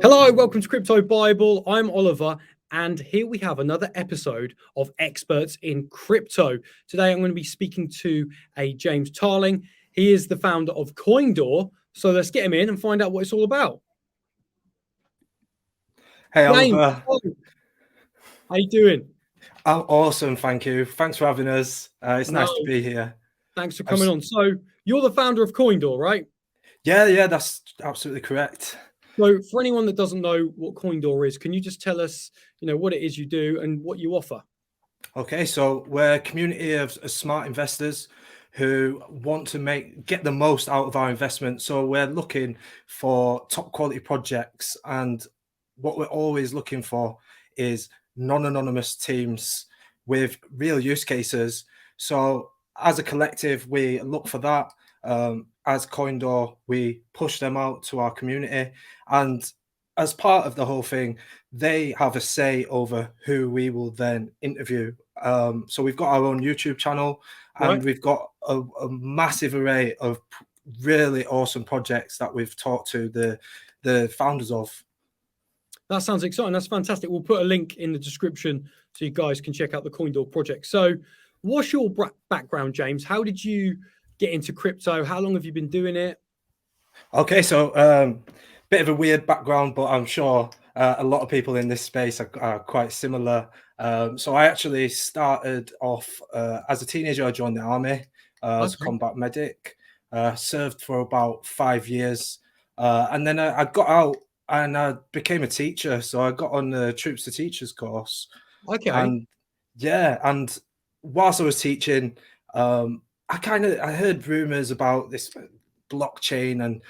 Hello, welcome to Crypto Bible. I'm Oliver, and here we have another episode of Experts in Crypto. Today, I'm going to be speaking to a James Tarling. He is the founder of Coindor. So let's get him in and find out what it's all about. Hey, James, Oliver. how you doing? I'm awesome, thank you. Thanks for having us. It's nice to be here. Thanks for coming on. So you're the founder of Coindor, right? Yeah, that's absolutely correct. So for anyone that doesn't know what Coindor is, can you just tell us, what it is you do and what you offer? Okay, so we're a community of smart investors who want to get the most out of our investment. So we're looking for top quality projects, and what we're always looking for is non-anonymous teams with real use cases. So as a collective, we look for that. As Coindor, we push them out to our community, and as part of the whole thing, they have a say over who we will then interview. So we've got our own YouTube channel, and we've got a massive array of really awesome projects that we've talked to the founders of. That sounds exciting. That's fantastic. We'll put a link in the description so you guys can check out the Coindor project. So what's your background, James? How did you get into crypto? How long have you been doing it? Okay, so bit of a weird background, but I'm sure a lot of people in this space are quite similar. So I actually started off as a teenager. I joined the army as a combat medic, served for about 5 years, and then I got out and I became a teacher. So I got on the Troops to Teachers course. Okay. And whilst I was teaching, I heard rumors about this blockchain, and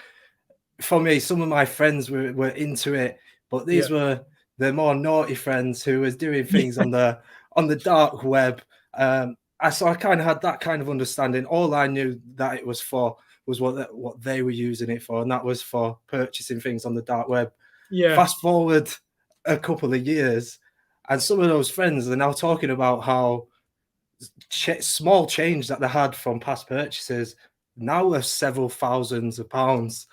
for me, some of my friends were into it, but these were the more naughty friends who was doing things on the dark web. So I kind of had that kind of understanding. All I knew that it was for was what they were using it for, and that was for purchasing things on the dark web. Fast forward a couple of years, and some of those friends are now talking about how small change that they had from past purchases now worth several thousands of pounds.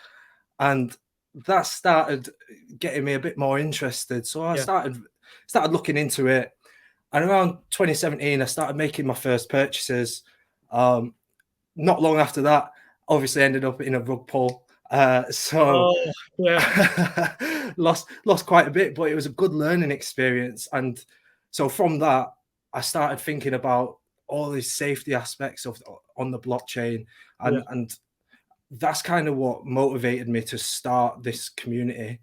And that started getting me a bit more interested. So I started looking into it. And around 2017, I started making my first purchases. Not long after that, obviously ended up in a rug pull. Lost quite a bit, but it was a good learning experience. And so from that, I started thinking about all these safety aspects on the blockchain, and that's kind of what motivated me to start this community.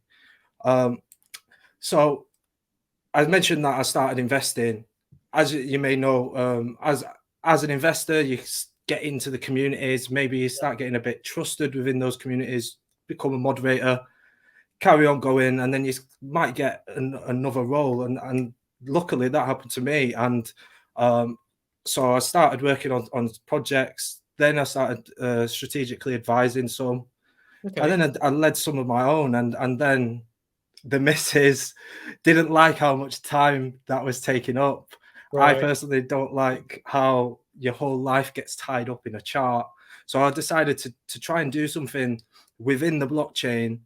So I mentioned that I started investing. As you may know, as an investor, you get into the communities, maybe you start getting a bit trusted within those communities, become a moderator, carry on going, and then you might get another role. And luckily that happened to me. And so I started working on projects. Then I started strategically advising some. And then I led some of my own. And then the missus didn't like how much time that was taking up. I personally don't like how your whole life gets tied up in a chart. So I decided to try and do something within the blockchain,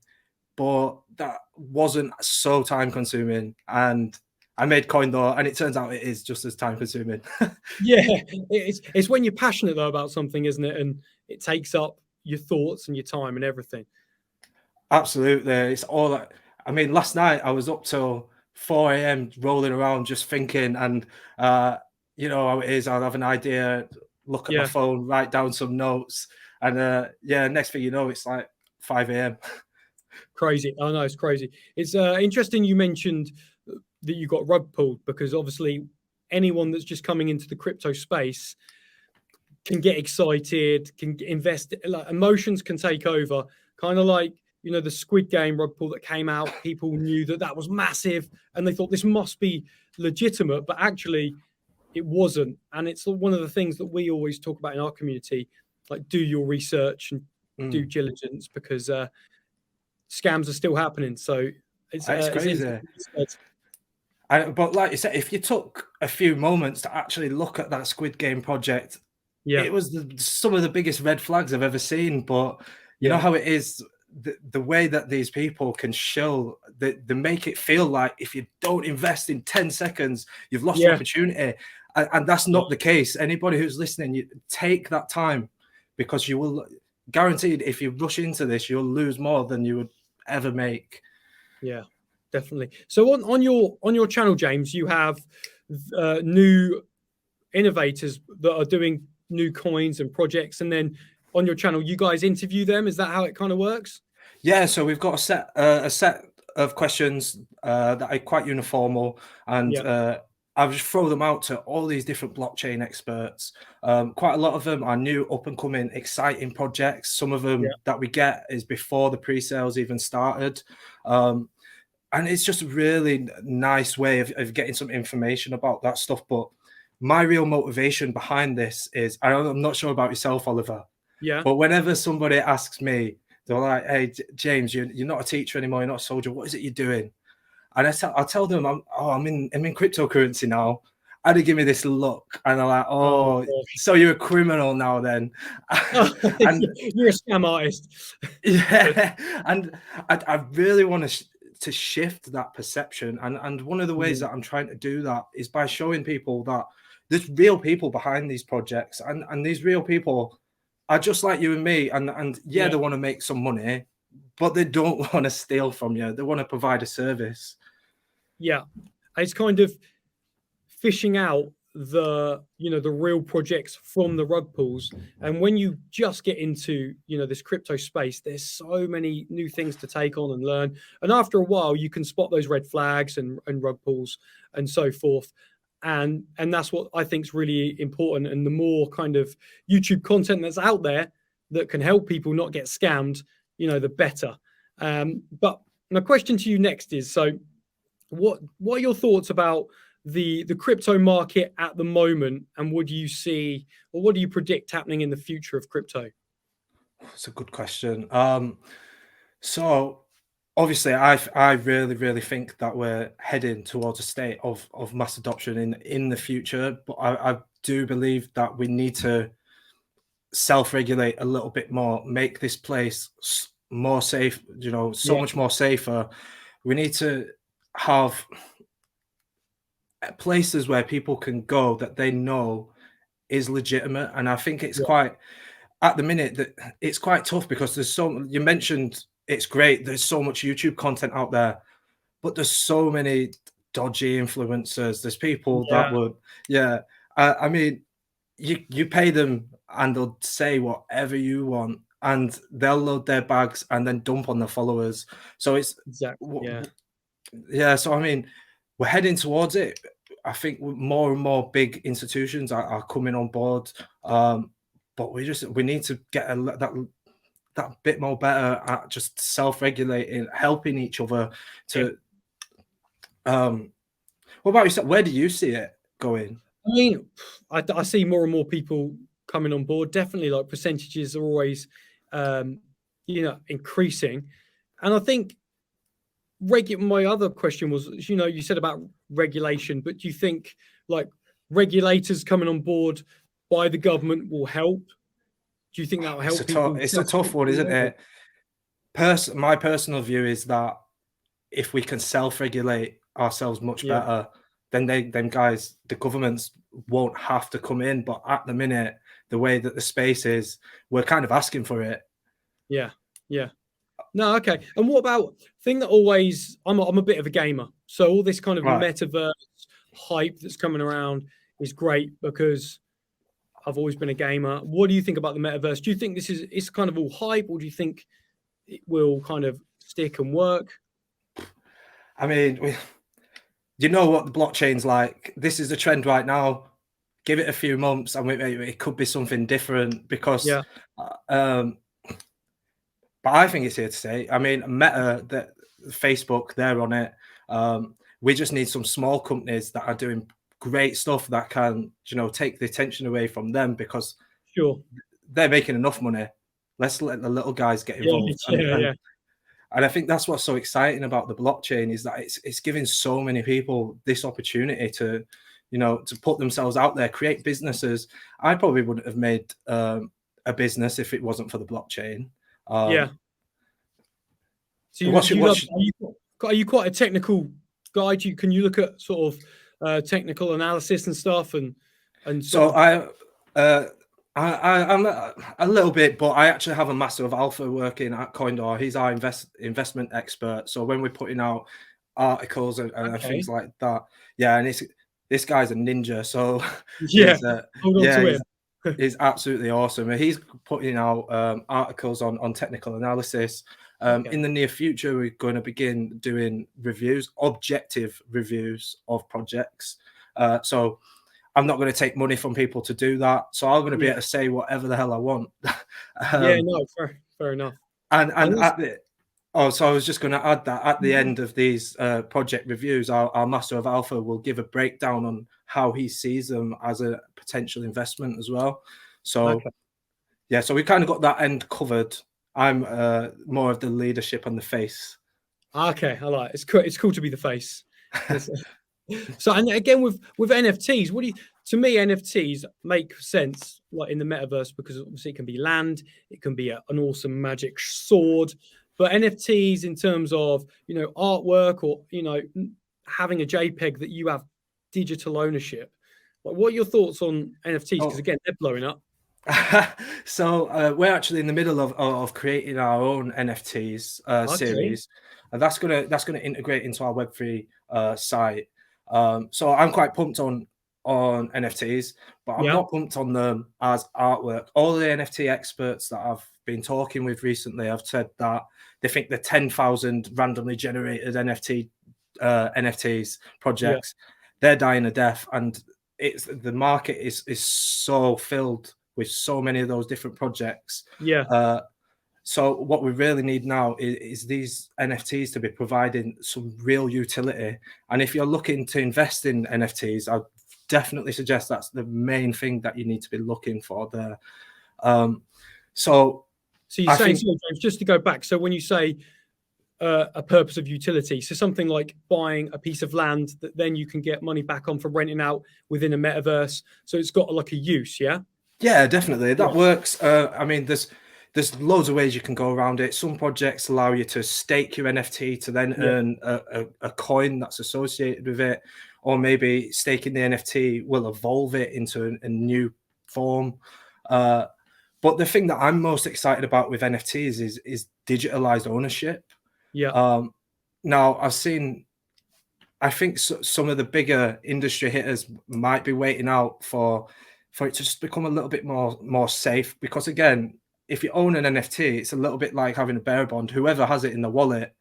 but that wasn't so time consuming. And I made Coindor, and it turns out it is just as time consuming. It's when you're passionate though about something, isn't it? And it takes up your thoughts and your time and everything. Absolutely. It's all that. I mean, last night I was up till 4 a.m. rolling around just thinking, and you know how it is. I'll have an idea, look at my phone, write down some notes, and next thing you know, it's like 5 a.m. Crazy. I know, it's crazy. It's interesting you mentioned that you got rug pulled, because obviously anyone that's just coming into the crypto space can get excited, can invest, like emotions can take over, kind of like, the Squid Game rug pull that came out. People knew that was massive and they thought this must be legitimate, but actually it wasn't. And it's one of the things that we always talk about in our community, like do your research and due diligence, because scams are still happening. So it's crazy. But like you said, if you took a few moments to actually look at that Squid Game project, it was some of the biggest red flags I've ever seen. But you know how it is, the way that these people can show that they make it feel like if you don't invest in 10 seconds, you've lost your opportunity. And that's not the case. Anybody who's listening, you take that time, because you will, guaranteed, if you rush into this, you'll lose more than you would ever make. Yeah, definitely. So on your channel, James, you have new innovators that are doing new coins and projects, and then on your channel, you guys interview them. Is that how it kind of works? Yeah, so we've got a set of questions that are quite uniformal, and I just throw them out to all these different blockchain experts. Quite a lot of them are new, up and coming, exciting projects. Some of them that we get is before the pre-sales even started. And it's just a really nice way of getting some information about that stuff. But my real motivation behind this is, I'm not sure about yourself, Oliver, but whenever somebody asks me, they're like, "Hey, James, you're not a teacher anymore. You're not a soldier. What is it you're doing?" And I'll tell them, I'm in cryptocurrency now. And they give me this look, and they're like, "Oh, so you're a criminal now, then?" And you're a scam artist. Yeah, and I really want to shift that perception, and one of the ways that I'm trying to do that is by showing people that there's real people behind these projects, and these real people are just like you and me, and they want to make some money, but they don't want to steal from you. They want to provide a service. Yeah, it's kind of fishing out the real projects from the rug pulls. And when you just get into this crypto space, there's so many new things to take on and learn, and after a while you can spot those red flags and rug pulls and so forth. And that's what I think is really important. And the more kind of YouTube content that's out there that can help people not get scammed, the better. But my question to you next is, so what are your thoughts about the crypto market at the moment, and what do you see, or what do you predict happening in the future of crypto? It's a good question. So obviously, I really think that we're heading towards a state of mass adoption in the future, but I do believe that we need to self-regulate a little bit more, make this place more safe, so much more safer. We need to have places where people can go that they know is legitimate, and I think it's quite, at the minute, that it's quite tough, because there's so, you mentioned it's great, there's so much YouTube content out there, but there's so many dodgy influencers. There's people that would I mean, you pay them and they'll say whatever you want, and they'll load their bags and then dump on their followers. So it's so I mean, we're heading towards it. I think more and more big institutions are coming on board, but we need to get that bit more better at just self-regulating, helping each other to. What about yourself? Where do you see it going? I mean, I see more and more people coming on board. Definitely, like, percentages are always, increasing, and I think my other question was, you said about regulation, but do you think like regulators coming on board by the government will help? Do you think that will help people? It's a tough one, isn't it? My personal view is that if we can self-regulate ourselves much better, then them guys, the governments won't have to come in. But at the minute, the way that the space is, we're kind of asking for it. Yeah. No, okay. And what about thing that always, I'm a bit of a gamer, so all this kind of metaverse hype that's coming around is great because I've always been a gamer. What do you think about the metaverse? Do you think it's kind of all hype, or do you think it will kind of stick and work? I mean, you know what the blockchain's like. This is the trend right now. Give it a few months, and it could be something different, because but I think it's here to stay. I mean, Meta, Facebook, they're on it. We just need some small companies that are doing great stuff that can, take the attention away from them, because they're making enough money. Let's let the little guys get involved. And I think that's what's so exciting about the blockchain, is that it's giving so many people this opportunity to, to put themselves out there, create businesses. I probably wouldn't have made a business if it wasn't for the blockchain. So are you quite a technical guy? Can you look at sort of technical analysis and stuff and so sort of... I'm a little bit, but I actually have a Master of Alpha working at Coindor. He's our investment expert. So when we're putting out articles and things like that, yeah, and this guy's a ninja. So yeah, hold on to him. He's absolutely awesome. And he's putting out articles on technical analysis. In the near future, we're going to begin doing reviews, objective reviews of projects. So I'm not going to take money from people to do that. So I'm going to be able to say whatever the hell I want. Yeah, no, fair enough. And so I was just going to add that at the end of these project reviews, our Master of Alpha will give a breakdown on how he sees them as a potential investment as well. So yeah, so we kind of got that end covered. I'm more of the leadership and the face. Okay, I like it. It's cool to be the face. So, and again with NFTs, to me NFTs make sense like in the metaverse, because obviously it can be land, it can be an awesome magic sword, but NFTs in terms of, you know, artwork, or, you know, having a JPEG that you have digital ownership. Like, what are your thoughts on NFTs? Because again, they're blowing up. So we're actually in the middle of creating our own NFTs series, and that's gonna integrate into our Web3 site. So I'm quite pumped on NFTs, but I'm not pumped on them as artwork. All the NFT experts that I've been talking with recently have said that they think the 10,000 randomly generated NFTs projects, they're dying a death, and the market is so filled with so many of those different projects. So what we really need now is these NFTs to be providing some real utility. And if you're looking to invest in NFTs, I'd definitely suggest that's the main thing that you need to be looking for there. So you're saying, James, just to go back, so when you say a purpose of utility, so something like buying a piece of land that then you can get money back on for renting out within a metaverse, so it's got like a use. Yeah, definitely, that works. I mean, there's loads of ways you can go around it. Some projects allow you to stake your NFT to then earn a coin that's associated with it, or maybe staking the NFT will evolve it into a new form. But the thing that I'm most excited about with NFTs is digitalized ownership. Now I think some of the bigger industry hitters might be waiting out for it to just become a little bit more safe, because again, if you own an NFT, it's a little bit like having a bearer bond. Whoever has it in the wallet,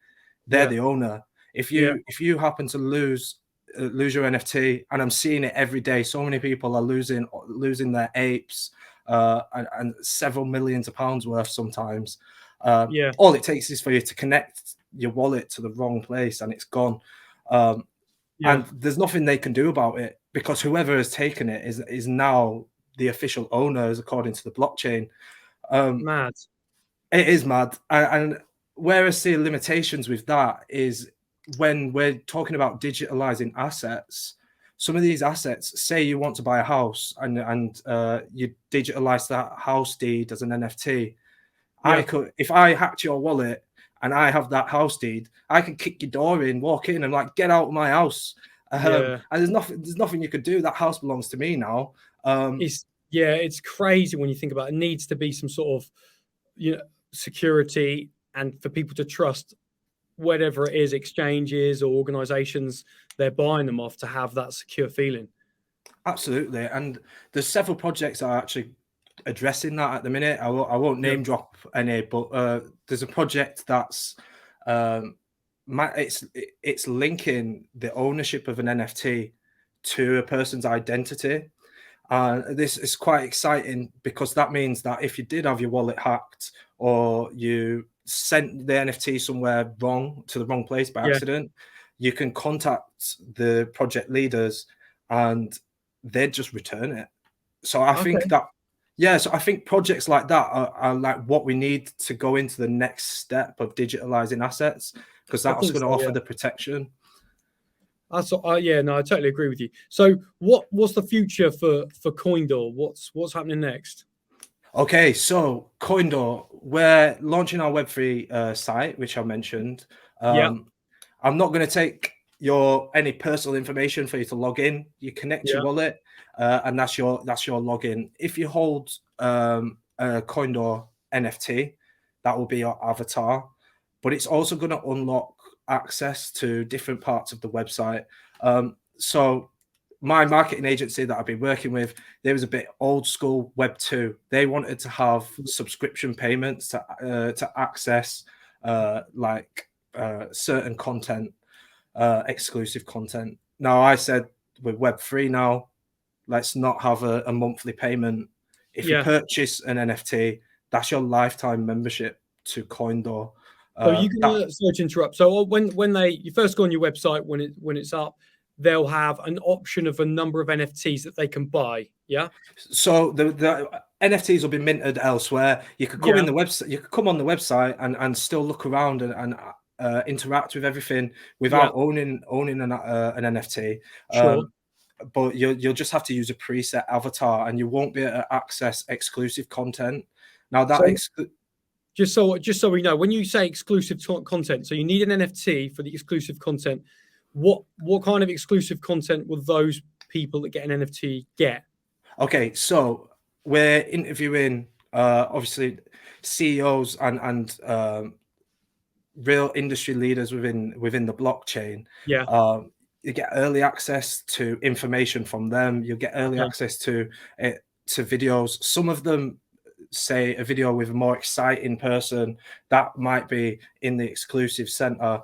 they're the owner. If you happen to lose your NFT, and I'm seeing it every day, so many people are losing their apes, and several millions of pounds worth sometimes. All it takes is for you to connect your wallet to the wrong place and it's gone. And there's nothing they can do about it, because whoever has taken it is now the official owners according to the blockchain. Mad. It is mad. And where I see limitations with that is when we're talking about digitalizing assets. Some of these assets, say you want to buy a house and you digitalize that house deed as an NFT. I could, if I hacked your wallet and I have that house deed, I can kick your door in, walk in, and like, get out of my house. And there's nothing you could do. That house belongs to me now. It's crazy when you think about it. It needs to be some sort of, you know, security, and for people to trust whatever it is, exchanges or organizations they're buying them off, to have that secure feeling. Absolutely. And there's several projects that are actually addressing that at the minute. I won't name drop any, but there's a project that's it's linking the ownership of an NFT to a person's identity. This is quite exciting, because that means that if you did have your wallet hacked, or you sent the NFT somewhere wrong, to the wrong place by accident, you can contact the project leaders and they'd just return it. So I think that, so I think projects like that are like what we need to go into the next step of digitalizing assets, because that's going to offer the protection. I totally agree with you. So what's the future for Coindor? What's happening next? Okay, so Coindor, we're launching our Web3 site, which I mentioned. Yeah. I'm not going to take any personal information for you to log in. You connect your wallet, and that's your login. If you hold a Coindor NFT, that will be your avatar, but it's also going to unlock access to different parts of the website. So my marketing agency that I've been working with, they was a bit old school Web 2. They wanted to have subscription payments to access certain content, exclusive content. Now I said with Web 3 now, let's not have a monthly payment. If you purchase an NFT, that's your lifetime membership to Coindor. So you can sorry to interrupt. So when you first go on your website, when it's up, they'll have an option of a number of NFTs that they can buy. Yeah. So the NFTs will be minted elsewhere. You could come in the website. You could come on the website and still look around and interact with everything without owning an NFT. Sure. But you'll just have to use a preset avatar, and you won't be able to access exclusive content. Now that just so we know, when you say exclusive content, so you need an NFT for the exclusive content. What kind of exclusive content will those people that get an NFT get? Okay, so we're interviewing obviously CEOs and real industry leaders within the blockchain. Yeah. You get early access to information from them. You get early access to videos. Some of them say a video with a more exciting person that might be in the exclusive center.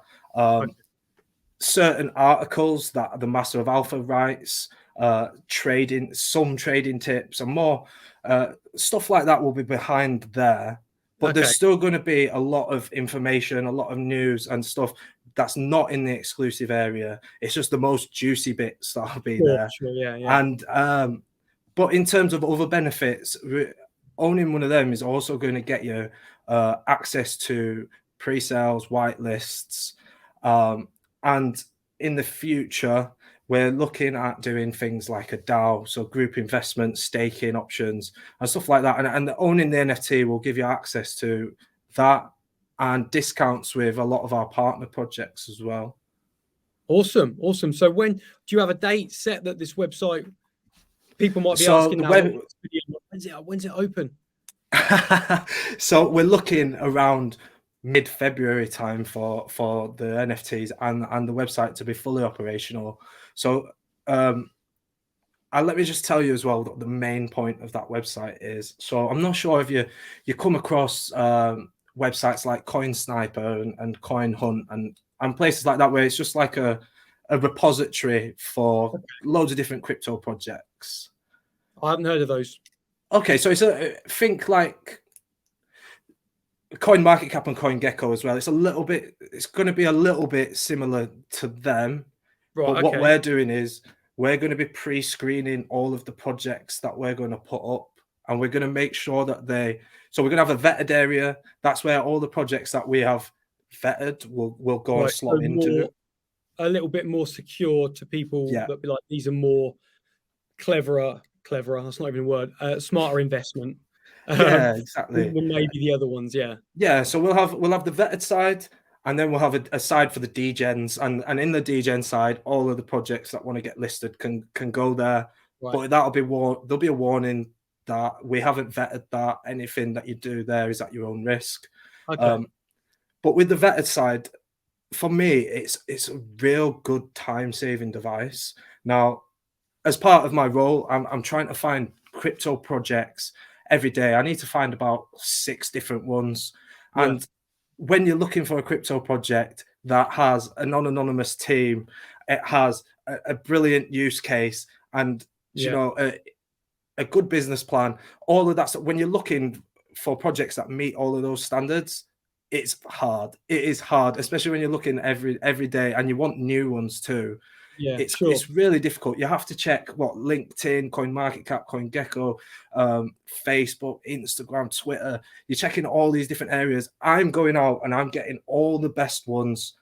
Certain articles that the master of alpha writes, some trading tips and more stuff like that will be behind there. But there's still going to be a lot of information, a lot of news and stuff that's not in the exclusive area. It's just the most juicy bits that'll be there. Sure, yeah. And but in terms of other benefits, owning one of them is also going to get you access to pre-sales, whitelists, and in the future, we're looking at doing things like a DAO, so group investment, staking options, and stuff like that. And owning the NFT will give you access to that and discounts with a lot of our partner projects as well. Awesome. So when do you have a date set that this website? People might be asking now, when's it open? So we're looking around mid-February time for the NFTs and the website to be fully operational. So let me just tell you as well what the main point of that website is. So I'm not sure if you come across websites like Coin Sniper and Coin Hunt and places like that, where it's just like a repository for loads of different crypto projects. I haven't heard of those. Okay, so think like CoinMarketCap and CoinGecko as well. It's going to be a little bit similar to them. Right, but what we're doing is we're going to be pre-screening all of the projects that we're going to put up, and we're going to make sure that so we're going to have a vetted area. That's where all the projects that we have vetted will go and slot into. A little bit more secure to people that be like, these are more cleverer. That's not even a word. Smarter investment. Yeah, exactly. Than maybe the other ones. Yeah. So we'll have the vetted side, and then we'll have a side for the degens, and in the degen side, all of the projects that want to get listed can go there. Right. But there'll be a warning that we haven't vetted that. Anything that you do there is at your own risk. Okay. But with the vetted side, for me, it's a real good time-saving device. Now, as part of my role, I'm trying to find crypto projects every day. I need to find about 6 different ones. And when you're looking for a crypto project that has a non-anonymous team, it has a brilliant use case and you know a good business plan, all of that stuff. When you're looking for projects that meet all of those standards, it's hard. It is hard, especially when you're looking every day and you want new ones too. Yeah, it's really difficult. You have to check LinkedIn, CoinMarketCap, CoinGecko, Facebook, Instagram, Twitter. You're checking all these different areas. I'm going out and I'm getting all the best ones,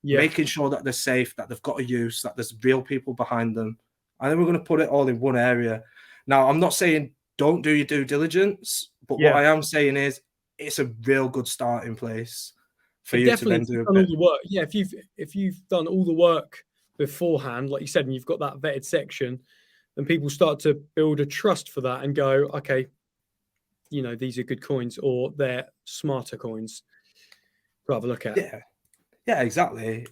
making sure that they're safe, that they've got a use, that there's real people behind them. And then we're going to put it all in one area. Now, I'm not saying don't do your due diligence, but what I am saying is it's a real good starting place for It you to definitely, then if do you've a done all bit. the work, yeah, if you've done all the work beforehand, like you said, and you've got that vetted section, then people start to build a trust for that and go, okay, you know, these are good coins or they're smarter coins to have a look at. Yeah, yeah, exactly.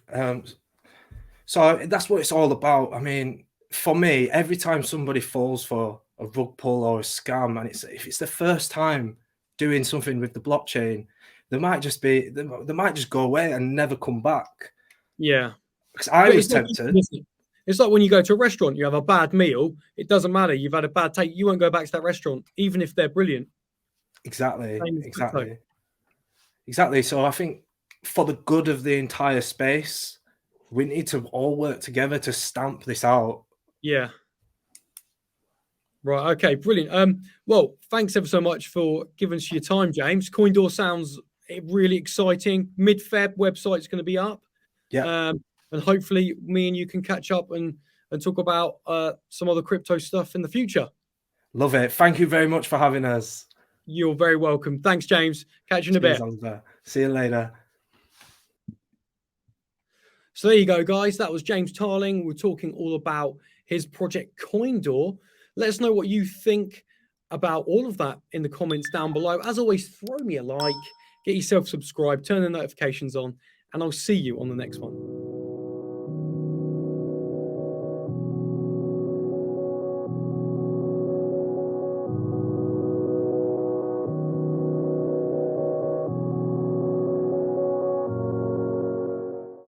So that's what it's all about. I mean, for me, every time somebody falls for a rug pull or a scam, and if it's the first time doing something with the blockchain, they might just go away and never come back. Yeah. Because I But was it's like, tempted. it's like when you go to a restaurant, you have a bad meal. It doesn't matter. You've had a bad take. You won't go back to that restaurant, even if they're brilliant. Exactly, Same as crypto. exactly, exactly. So I think for the good of the entire space, we need to all work together to stamp this out. Yeah. Right. Okay. Brilliant. Well, thanks ever so much for giving us your time, James. Coindor sounds really exciting. Mid-Feb website's going to be up. Yeah, And hopefully me and you can catch up and talk about some other crypto stuff in the future. love it. Thank you very much for having us. You're very welcome. Thanks, James. Catch you in a Cheers, bit. Oliver. See you later. So there you go, guys. That was James Tarling. We're talking all about his project Coindor. Let us know what you think about all of that in the comments down below. As always, throw me a like, get yourself subscribed, turn the notifications on, and I'll see you on the next one.